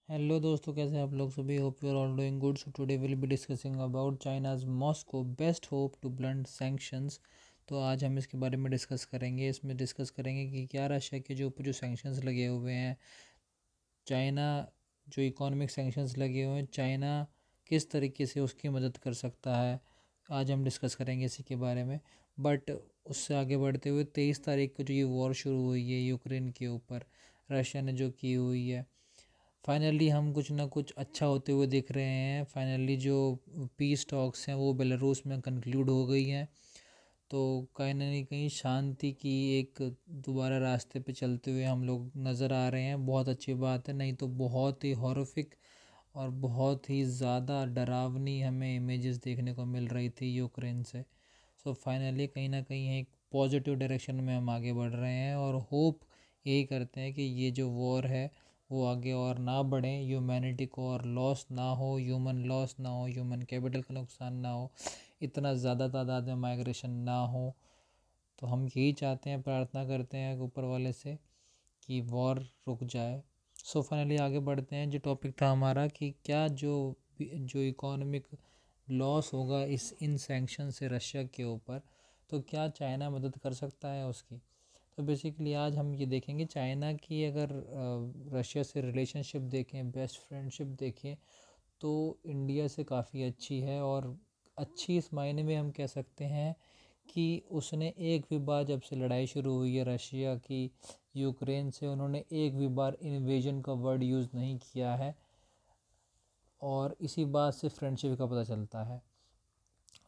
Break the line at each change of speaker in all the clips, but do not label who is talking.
Hello दोस्तों, कैसे हैं आप लोग सभी। Hope you are all doing good. So today will be discussing about China's Moscow best hope to blunt sanctions. तो आज हम इसके बारे में डिस्कस करेंगे। इसमें डिस्कस करेंगे कि क्या रशिया के जो ऊपर जो सैंक्शंस लगे हुए हैं, चाइना जो इकोनॉमिक सैंक्शंस लगे हुए हैं, चाइना किस तरीके से उसकी मदद कर सकता है। आज हम डिस्कस करेंगे इसी के बारे में। बट उससे आगे बढ़ते हुए 23 तारीख को जो ये वॉर शुरू हुई है यूक्रेन के ऊपर, रशिया ने जो की हुई है, फाइनली हम कुछ ना कुछ अच्छा होते हुए दिख रहे हैं। फाइनली जो पीस टॉक्स हैं वो बेलारूस में कंक्लूड हो गई हैं। तो कहीं ना कहीं शांति की एक दोबारा रास्ते पे चलते हुए हम लोग नज़र आ रहे हैं। बहुत अच्छी बात है, नहीं तो बहुत ही हॉरिफिक और बहुत ही ज़्यादा डरावनी हमें इमेजेस देखने को मिल रही थी यूक्रेन से। सो फाइनली कहीं ना कहीं एक पॉजिटिव डायरेक्शन में हम आगे बढ़ रहे हैं और होप यही करते हैं कि ये जो वॉर है वो आगे और ना बढ़ें, ह्यूमैनिटी को और लॉस ना हो, ह्यूमन लॉस ना हो, ह्यूमन कैपिटल का नुकसान ना हो, इतना ज़्यादा तादाद में माइग्रेशन ना हो। तो हम यही चाहते हैं, प्रार्थना करते हैं ऊपर वाले से कि वॉर रुक जाए। सो फाइनली आगे बढ़ते हैं। जो टॉपिक था हमारा कि क्या जो जो इकोनॉमिक लॉस होगा इस इन सैंक्शन से रशिया के ऊपर, तो क्या चाइना मदद कर सकता है उसकी। तो बेसिकली आज हम ये देखेंगे चाइना की अगर रशिया से रिलेशनशिप देखें, बेस्ट फ्रेंडशिप देखें, तो इंडिया से काफ़ी अच्छी है। और अच्छी इस मायने में हम कह सकते हैं कि उसने एक भी बार, जब से लड़ाई शुरू हुई है रशिया की यूक्रेन से, उन्होंने एक भी बार इन्वेजन का वर्ड यूज़ नहीं किया है। और इसी बात से फ्रेंडशिप का पता चलता है।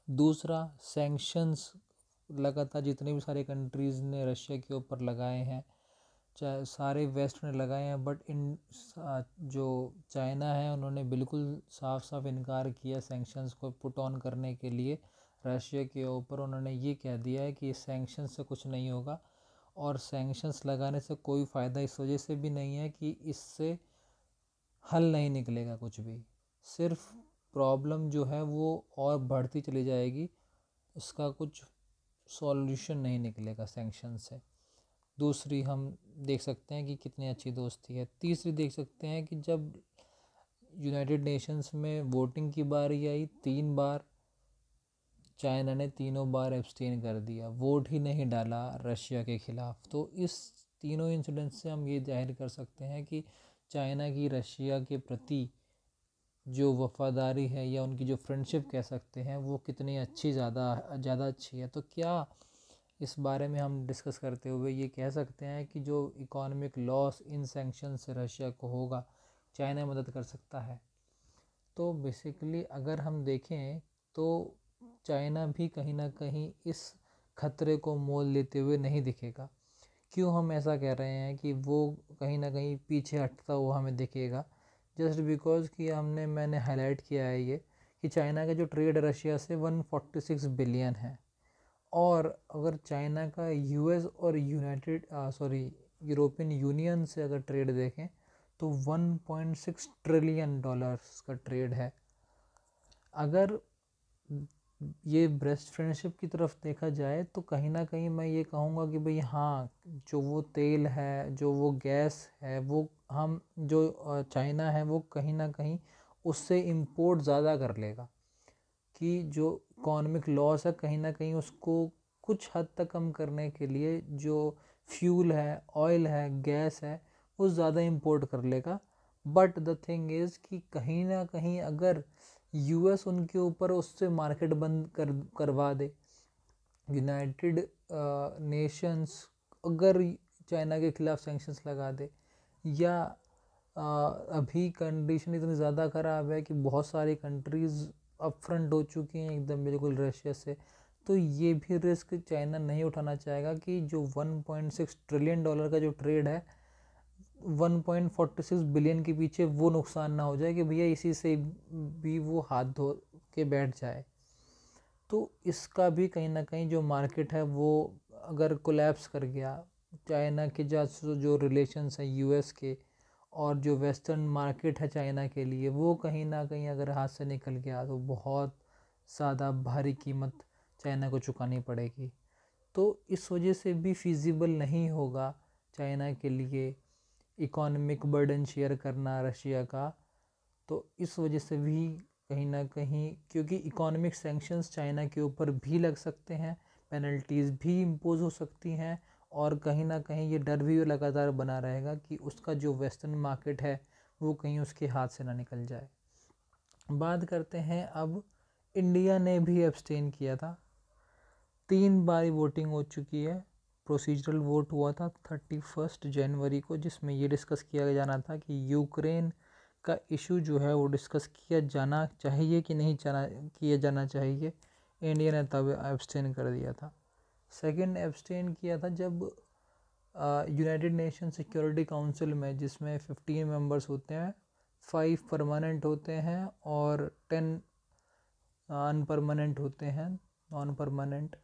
दूसरा, सैंक्शंस लगातार जितने भी सारे कंट्रीज़ ने रशिया के ऊपर लगाए हैं, चाहे सारे वेस्ट ने लगाए हैं, बट जो चाइना है उन्होंने बिल्कुल साफ साफ इनकार किया सैंक्शंस को पुट ऑन करने के लिए रशिया के ऊपर। उन्होंने ये कह दिया है कि सैंक्शंस से कुछ नहीं होगा और सैंक्शंस लगाने से कोई फ़ायदा इस वजह से भी नहीं है कि इससे हल नहीं निकलेगा कुछ भी, सिर्फ प्रॉब्लम जो है वो और बढ़ती चली जाएगी, उसका कुछ सॉल्यूशन नहीं निकलेगा सैंक्शन से। दूसरी हम देख सकते हैं कि कितनी अच्छी दोस्ती है। तीसरी देख सकते हैं कि जब यूनाइटेड नेशंस में वोटिंग की बारी आई, 3 बार चाइना ने तीनों बार एब्सटेन कर दिया, वोट ही नहीं डाला रशिया के ख़िलाफ़। तो इस तीनों इंसिडेंट से हम ये जाहिर कर सकते हैं कि चाइना की रशिया के प्रति जो वफ़ादारी है या उनकी जो फ्रेंडशिप कह सकते हैं वो कितनी अच्छी, ज़्यादा अच्छी है। तो क्या इस बारे में हम डिस्कस करते हुए ये कह सकते हैं कि जो इकोनॉमिक लॉस इन सैंक्शन से रशिया को होगा, चाइना मदद कर सकता है। तो बेसिकली अगर हम देखें तो चाइना भी कहीं ना कहीं इस खतरे को मोल लेते हुए नहीं दिखेगा। क्यों हम ऐसा कह रहे हैं कि वो कहीं ना कहीं पीछे हटता हुआ हमें दिखेगा? जस्ट बिकॉज कि मैंने हाईलाइट किया है ये कि चाइना का जो ट्रेड रशिया से 146 बिलियन है। और अगर चाइना का यूएस और यूरोपियन यूनियन से अगर ट्रेड देखें तो 1.6 ट्रिलियन डॉलर्स का ट्रेड है। अगर ये ब्रेस्ट फ्रेंडशिप की तरफ देखा जाए तो कहीं ना कहीं मैं ये कहूँगा कि भाई हाँ, जो वो तेल है, जो वो गैस है, वो हम जो चाइना है वो कहीं ना कहीं उससे इंपोर्ट ज़्यादा कर लेगा। कि जो इकोनॉमिक लॉस है कहीं ना कहीं उसको कुछ हद तक कम करने के लिए जो फ्यूल है, ऑयल है, गैस है, वो ज़्यादा इंपोर्ट कर लेगा। बट द थिंग इज़ कि कहीं ना कहीं अगर यूएस उनके ऊपर उससे मार्केट बंद करवा दे, यूनाइटेड नेशंस अगर चाइना के ख़िलाफ़ सैंक्शंस लगा दे, या अभी कंडीशन इतनी ज़्यादा ख़राब है कि बहुत सारी कंट्रीज़ अपफ्रंट हो चुकी हैं एकदम बिल्कुल रशिया से, तो ये भी रिस्क चाइना नहीं उठाना चाहेगा कि जो 1.6 ट्रिलियन डॉलर का जो ट्रेड है, 1.46 बिलियन के पीछे वो नुकसान ना हो जाए कि भैया इसी से भी वो हाथ धो के बैठ जाए। तो इसका भी कहीं ना कहीं जो मार्केट है वो अगर कोलैप्स कर गया, चाइना के जो रिलेशंस हैं यूएस के और जो वेस्टर्न मार्केट है चाइना के लिए, वो कहीं ना कहीं अगर हाथ से निकल गया तो बहुत ज़्यादा भारी कीमत चाइना को चुकानी पड़ेगी। तो इस वजह से भी फिजिबल नहीं होगा चाइना के लिए इकोनॉमिक बर्डन शेयर करना रशिया का, तो इस वजह से भी कहीं ना कहीं, क्योंकि इकोनॉमिक सैंक्शंस चाइना के ऊपर भी लग सकते हैं, पेनल्टीज़ भी इम्पोज हो सकती हैं, और कहीं ना कहीं ये डर भी लगातार बना रहेगा कि उसका जो वेस्टर्न मार्केट है वो कहीं उसके हाथ से ना निकल जाए। बात करते हैं अब, इंडिया ने भी एब्सटेन किया था, 3 बार वोटिंग हो चुकी है। प्रोसीजरल वोट हुआ था 31 जनवरी को, जिसमें ये डिस्कस किया जाना था कि यूक्रेन का इशू जो है वो डिस्कस किया जाना चाहिए कि नहीं किया जाना चाहिए। इंडिया ने तब एब्सटेन कर दिया था। सेकंड एब्सटेन किया था जब यूनाइटेड नेशन सिक्योरिटी काउंसिल में, जिसमें 15 मेंबर्स होते हैं, 5 परमानेंट होते हैं और 10 अनपरमानेंट होते हैं, नॉन परमानेंट।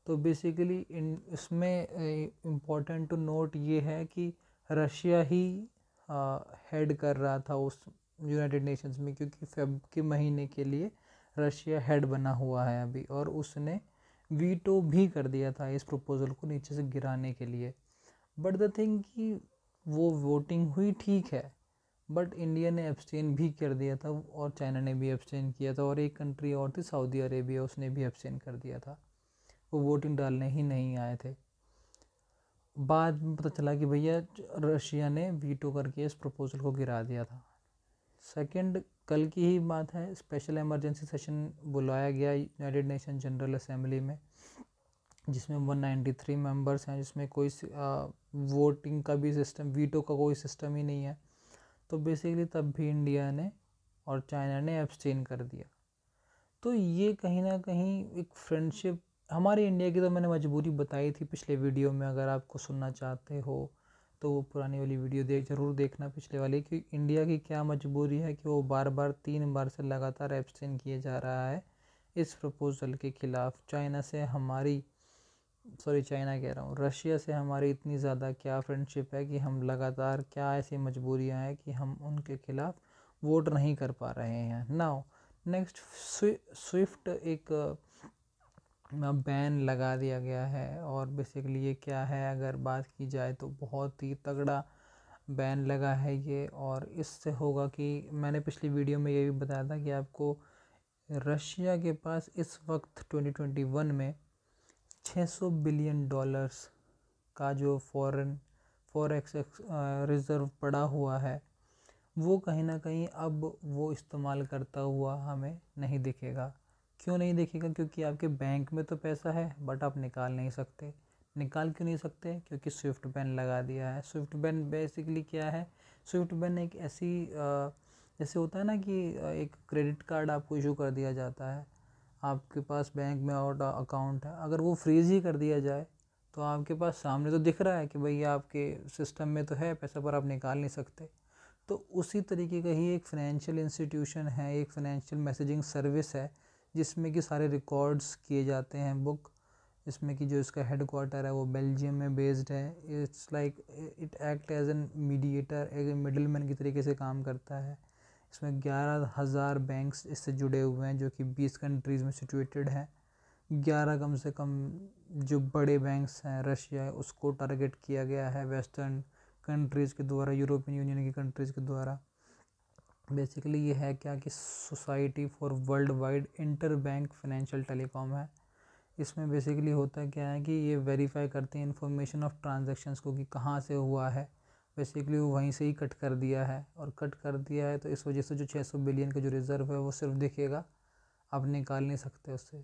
तो बेसिकली इसमें इम्पॉर्टेंट टू नोट ये है कि रशिया ही हेड कर रहा था उस यूनाइटेड नेशंस में, क्योंकि फेब के महीने के लिए रशिया हेड बना हुआ है अभी, और उसने वीटो भी कर दिया था इस प्रपोज़ल को नीचे से गिराने के लिए। बट द थिंग कि वो वोटिंग हुई ठीक है, बट इंडिया ने एब्सटेन भी कर दिया था और चाइना ने भी एब्सटेन किया था, और एक कंट्री और थी सऊदी अरेबिया, उसने भी एब्सटेन कर दिया था, वो वोटिंग डालने ही नहीं आए थे। बाद में पता चला कि भैया रशिया ने वीटो करके इस प्रपोज़ल को गिरा दिया था। सेकंड, कल की ही बात है, स्पेशल इमरजेंसी सेशन बुलाया गया यूनाइटेड नेशन जनरल असेंबली में, जिसमें 193 मेंबर्स हैं, जिसमें कोई वोटिंग का भी सिस्टम, वीटो का कोई सिस्टम ही नहीं है। तो बेसिकली तब भी इंडिया ने और चाइना ने एब्सटेन कर दिया। तो ये कहीं ना कहीं एक फ्रेंडशिप, हमारे इंडिया की तो मैंने मजबूरी बताई थी पिछले वीडियो में, अगर आपको सुनना चाहते हो तो वो पुरानी वाली वीडियो ज़रूर देखना पिछले वाली, कि इंडिया की क्या मजबूरी है कि वो बार बार 3 बार से लगातार एब्सटेन किए जा रहा है इस प्रपोज़ल के ख़िलाफ़। चाइना से हमारी, सॉरी चाइना कह रहा हूँ, रशिया से हमारी इतनी ज़्यादा क्या फ्रेंडशिप है कि हम लगातार, क्या ऐसी मजबूरियाँ हैं कि हम उनके खिलाफ़ वोट नहीं कर पा रहे हैं। नाउ नेक्स्ट, स्विफ्ट एक बैन लगा दिया गया है, और बेसिकली ये क्या है, अगर बात की जाए तो बहुत ही तगड़ा बैन लगा है ये। और इससे होगा कि मैंने पिछली वीडियो में ये भी बताया था कि आपको, रशिया के पास इस वक्त 2021 में $600 बिलियन का जो फॉरेक्स रिज़र्व पड़ा हुआ है, वो कहीं ना कहीं अब वो इस्तेमाल करता हुआ हमें नहीं दिखेगा। क्यों नहीं दिखेगा? क्योंकि आपके बैंक में तो पैसा है, बट आप निकाल नहीं सकते। निकाल क्यों नहीं सकते? क्योंकि स्विफ्ट बैन लगा दिया है। स्विफ्ट बैन बेसिकली क्या है? स्विफ्ट बैन एक ऐसी जैसे होता है ना कि एक क्रेडिट कार्ड आपको इशू कर दिया जाता है, आपके पास बैंक में और अकाउंट है, अगर वो फ्रीज़ ही कर दिया जाए तो आपके पास सामने तो दिख रहा है कि भैया आपके सिस्टम में तो है पैसा, पर आप निकाल नहीं सकते। तो उसी तरीके का ही एक फ़ाइनेंशियल इंस्टीट्यूशन है, एक फ़ाइनेंशियल मैसेजिंग सर्विस है, जिसमें कि सारे रिकॉर्ड्स किए जाते हैं बुक, इसमें कि जो इसका हेडक्वार्टर है वो बेल्जियम में बेस्ड है। It's like it act as an mediator, एक मिडिल मैन की तरीके से काम करता है। इसमें 11,000 बैंक्स इससे जुड़े हुए हैं, जो कि 20 कंट्रीज़ में सिचुएटेड हैं। 11 कम से कम जो बड़े बैंक्स हैं रशिया, उसको टारगेट किया गया है वेस्टर्न कंट्रीज़ के द्वारा, यूरोपियन यूनियन की कंट्रीज़ के द्वारा। बेसिकली ये है क्या कि society for world wide inter bank financial telecom है। इसमें बेसिकली होता क्या है कि ये वेरीफाई करते हैं इन्फॉर्मेशन ऑफ ट्रांजैक्शंस को, कि कहाँ से हुआ है। बेसिकली वो वहीं से ही कट कर दिया है, और कट कर दिया है तो इस वजह से जो 600 बिलियन का जो रिज़र्व है वो सिर्फ दिखेगा, आप निकाल नहीं सकते उससे।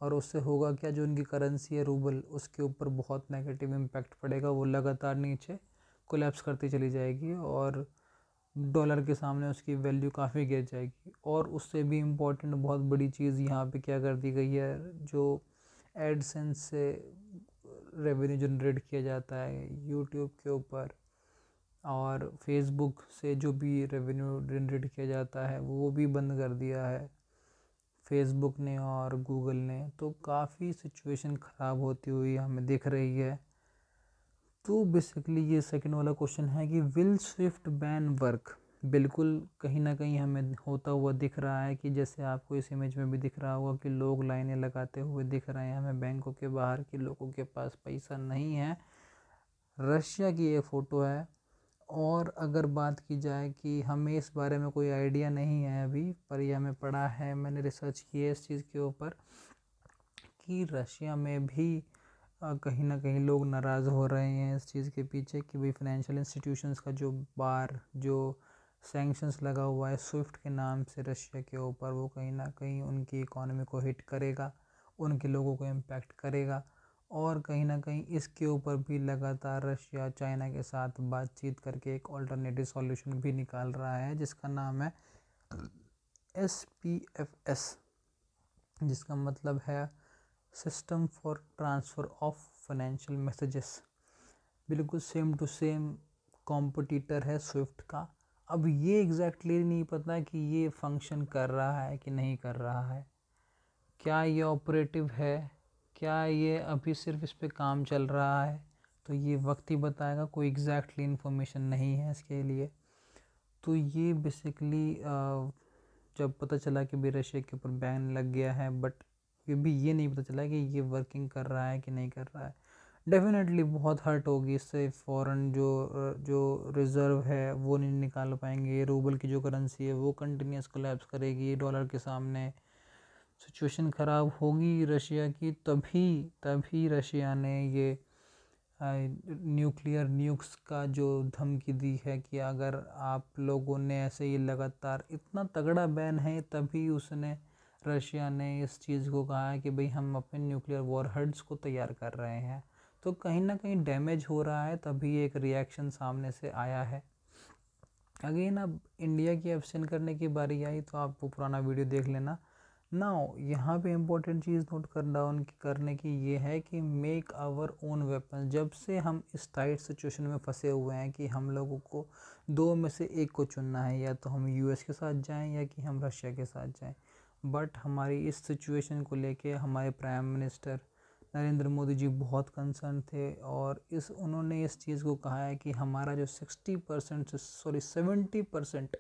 और उससे होगा क्या, जो उनकी करेंसी है रूबल, उसके ऊपर बहुत नेगेटिव इम्पैक्ट पड़ेगा, वो लगातार नीचे कोलैप्स करती चली जाएगी, और डॉलर के सामने उसकी वैल्यू काफ़ी गिर जाएगी। और उससे भी इम्पोर्टेंट बहुत बड़ी चीज़ यहाँ पे क्या कर दी गई है, जो एडसेंस से रेवेन्यू जनरेट किया जाता है यूट्यूब के ऊपर, और फेसबुक से जो भी रेवेन्यू जनरेट किया जाता है वो भी बंद कर दिया है फेसबुक ने और गूगल ने। तो काफ़ी सिचुएशन ख़राब होती हुई हमें दिख रही है। तो बेसिकली ये सेकंड वाला क्वेश्चन है कि विल स्विफ्ट बैन वर्क। बिल्कुल कहीं ना कहीं हमें होता हुआ दिख रहा है, कि जैसे आपको इस इमेज में भी दिख रहा होगा कि लोग लाइनें लगाते हुए दिख रहे हैं हमें बैंकों के बाहर, कि लोगों के पास पैसा नहीं है। रशिया की ये फ़ोटो है, और अगर बात की जाए कि हमें इस बारे में कोई आइडिया नहीं है अभी, पर ये हमें पढ़ा है, मैंने रिसर्च की है इस चीज़ के ऊपर कि रशिया में भी कहीं ना कहीं लोग नाराज़ हो रहे हैं इस चीज़ के पीछे कि भाई फाइनेंशियल इंस्टीट्यूशंस का जो सैंक्शंस लगा हुआ है स्विफ्ट के नाम से रशिया के ऊपर, वो कहीं ना कहीं उनकी इकोनॉमी को हिट करेगा, उनके लोगों को इम्पैक्ट करेगा। और कहीं ना कहीं इसके ऊपर भी लगातार रशिया चाइना के साथ बातचीत करके एक ऑल्टरनेटिव सॉल्यूशन भी निकाल रहा है जिसका नाम है SPFS, जिसका मतलब है system for transfer of financial messages. बिल्कुल सेम टू सेम कॉम्पिटिटर है स्विफ्ट का। अब ये एग्जैक्टली नहीं पता कि ये फंक्शन कर रहा है कि नहीं कर रहा है, क्या ये ऑपरेटिव है, क्या ये अभी सिर्फ इस पे काम चल रहा है, तो ये वक्त ही बताएगा। कोई एग्जैक्टली इन्फॉर्मेशन नहीं है इसके लिए। तो ये बेसिकली जब पता चला कि भी रशिया के ऊपर बैन लग गया है, बट ये भी ये नहीं पता चला कि ये वर्किंग कर रहा है कि नहीं कर रहा है। डेफिनेटली बहुत हर्ट होगी इससे, फ़ॉरेन जो रिज़र्व है वो नहीं निकाल पाएंगे, रूबल की जो करेंसी है वो कंटिन्यूस कोलैप्स करेगी डॉलर के सामने, सिचुएशन ख़राब होगी रशिया की। तभी तभी रशिया ने ये न्यूक्लियर का जो धमकी दी है कि अगर आप लोगों ने ऐसे ही लगातार, इतना तगड़ा बैन है तभी उसने रशिया ने इस चीज़ को कहा है कि भाई हम अपने न्यूक्लियर वॉरहेड्स को तैयार कर रहे हैं। तो कहीं ना कहीं डैमेज हो रहा है, तभी एक रिएक्शन सामने से आया है। अगेन अब इंडिया की एब्सेंट करने की बारी आई तो आप वो पुराना वीडियो देख लेना। नाउ यहाँ पे इम्पोर्टेंट चीज़ नोट करने की ये है कि मेक आवर ओन वेपन। जब से हम इस टाइट सिचुएशन में फंसे हुए हैं कि हम लोगों को दो में से एक को चुनना है, या तो हम यूएस के साथ जाएं या कि हम रशिया के साथ जाएं। बट हमारी इस सिचुएशन को लेके हमारे प्राइम मिनिस्टर नरेंद्र मोदी जी बहुत कंसर्न थे, और उन्होंने इस चीज़ को कहा है कि हमारा जो 70%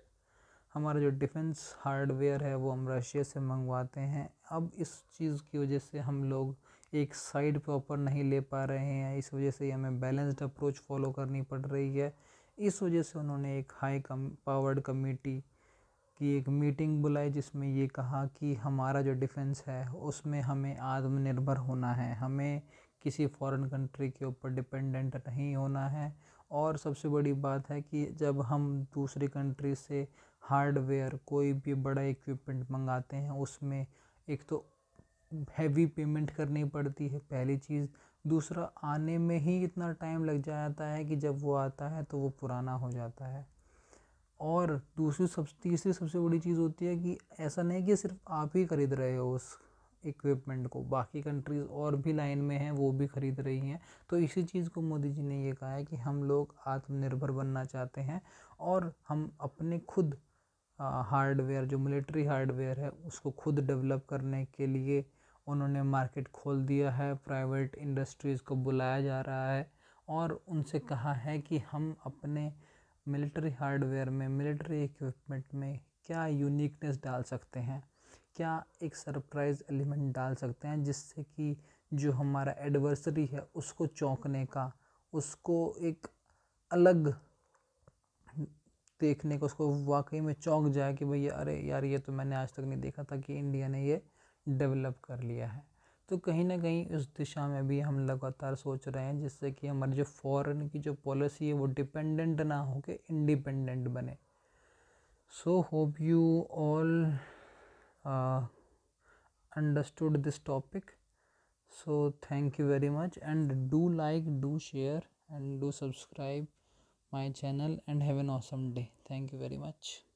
हमारा जो डिफेंस हार्डवेयर है वो हम रशिया से मंगवाते हैं। अब इस चीज़ की वजह से हम लोग एक साइड प्रॉपर नहीं ले पा रहे हैं, इस वजह से हमें बैलेंस्ड अप्रोच फॉलो करनी पड़ रही है। इस वजह से उन्होंने एक पावर्ड कमेटी की एक मीटिंग बुलाई जिसमें ये कहा कि हमारा जो डिफेंस है उसमें हमें आत्मनिर्भर होना है, हमें किसी फॉरेन कंट्री के ऊपर डिपेंडेंट नहीं होना है। और सबसे बड़ी बात है कि जब हम दूसरी कंट्री से हार्डवेयर कोई भी बड़ा इक्विपमेंट मंगाते हैं उसमें एक तो हैवी पेमेंट करनी पड़ती है, पहली चीज़। दूसरा, आने में ही इतना टाइम लग जाता है कि जब वो आता है तो वो पुराना हो जाता है। और तीसरी सबसे बड़ी चीज़ होती है कि ऐसा नहीं कि सिर्फ आप ही खरीद रहे हो उस इक्विपमेंट को, बाकी कंट्रीज़ और भी लाइन में हैं, वो भी खरीद रही हैं। तो इसी चीज़ को मोदी जी ने ये कहा है कि हम लोग आत्मनिर्भर बनना चाहते हैं, और हम अपने खुद हार्डवेयर, जो मिलिट्री हार्डवेयर है उसको खुद डेवलप करने के लिए उन्होंने मार्केट खोल दिया है, प्राइवेट इंडस्ट्रीज़ को बुलाया जा रहा है, और उनसे कहा है कि हम अपने मिलिट्री हार्डवेयर में, मिलिट्री इक्विपमेंट में क्या यूनिकनेस डाल सकते हैं, क्या एक सरप्राइज़ एलिमेंट डाल सकते हैं जिससे कि जो हमारा एडवर्सरी है उसको चौंकने का, उसको एक अलग देखने को, उसको वाकई में चौंक जाए कि भैया अरे यार ये तो मैंने आज तक नहीं देखा था कि इंडिया ने ये डेवलप कर लिया है। तो कहीं ना कहीं इस दिशा में भी हम लगातार सोच रहे हैं जिससे कि हमारी जो फॉरेन की जो पॉलिसी है वो डिपेंडेंट ना हो के इंडिपेंडेंट बने। So hope you all understood this topic. So thank you very much, and do like, do share, and do subscribe my channel, and have an awesome day. Thank you very much.